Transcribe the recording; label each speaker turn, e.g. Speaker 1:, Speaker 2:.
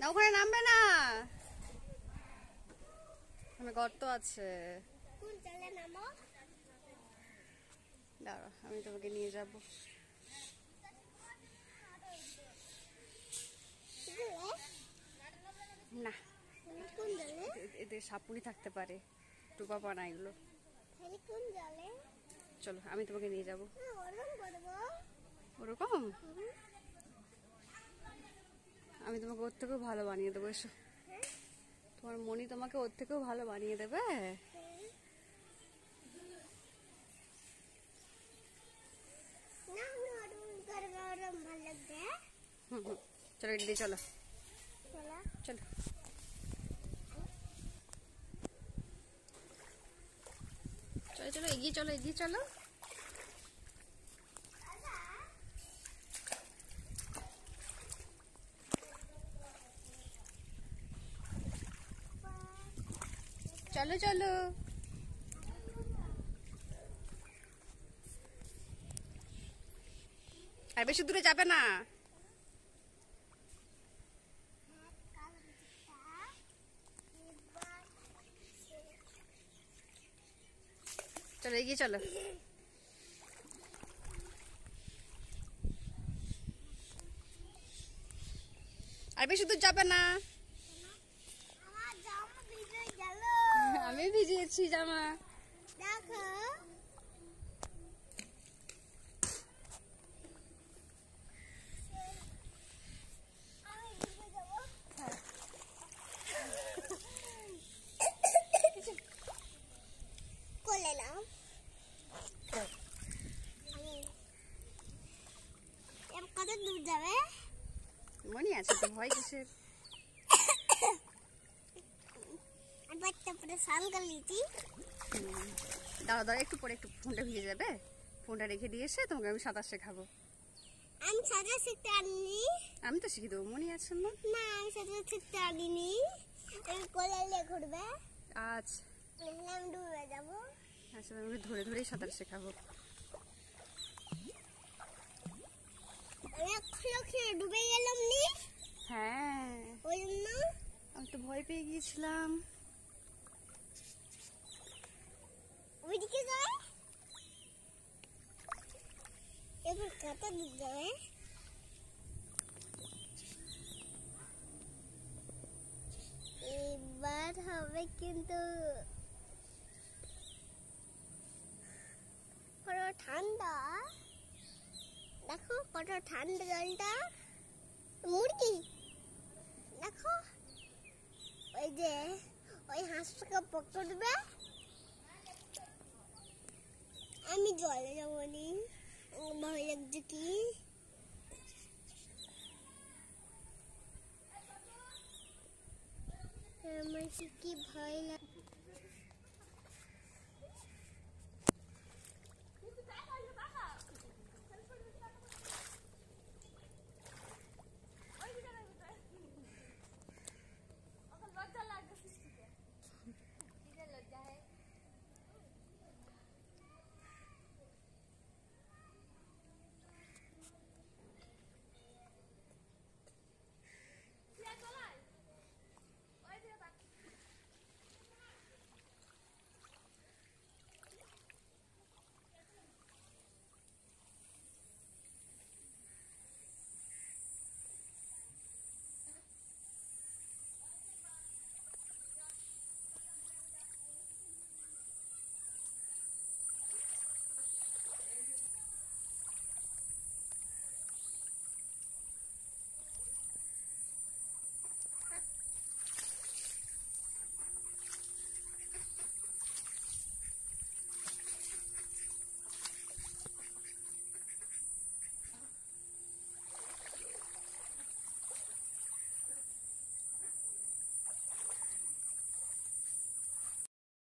Speaker 1: ওখানে নামবে না, ওখানে গর্ত আছে। দাঁড়া, আমি তোমাকে নিয়ে যাব। না, এদের সাপুনি থাকতে পারে, টুপা পানা এগুলো। চলো, আমি তোমাকে নিয়ে যাব। ওরকম আমি তোমাকে ওর থেকেও ভালো বানিয়ে দেবো। এসো, তোমার মনি তোমাকে ওর থেকেও ভালো বানিয়ে দেবে। চলো দিদি, চলো চলো। চলো চলো, এগিয়ে চলো, এগিয়ে চলো। চলো চলো, আর বেশি দূরে যাবে না। চলো, এগিয়ে চলো। আর বেশি দূর যাবে না। আমি ভিজিয়েছি জামা, দেখো। কত দূর যাবে মনে আছে তো, ভয় কিসের? দাঁড়া দাঁড়া, একটু পরে একটু ফোনটা ভিজে যাবে, ফোনটা রেখে দিয়ে এসে তোমাকে আমি সাঁতার শেখাবো। আমি সাঁতার শিখতে আনিনি। আমি তো শিখে দেবো, মনে আছে না? না, আমি সাঁতার শিখতে আনিনি। আমি কোলে ঘুরবে। আচ্ছা, আমি ডুবে যাবো। আচ্ছা, আমি ধরে ধরেই সাঁতার শেখাবো। ডুবে গেলাম নি। হ্যাঁ, ওই জন্য আমি তো ভয় পেয়ে গিয়েছিলাম। ওইদিকে যাবে, এবার কত দূর যাবে? এবার হবে কিন্তু কত ঠান্ডা, দেখো কত ঠান্ডা জলটা। মুরগি দেখো, ওই যে ওই হাঁসটাকে পকড়বে। আমি জলে যাবো নি, ভয় লাগছে কি। আমার কি ভয় লাগে।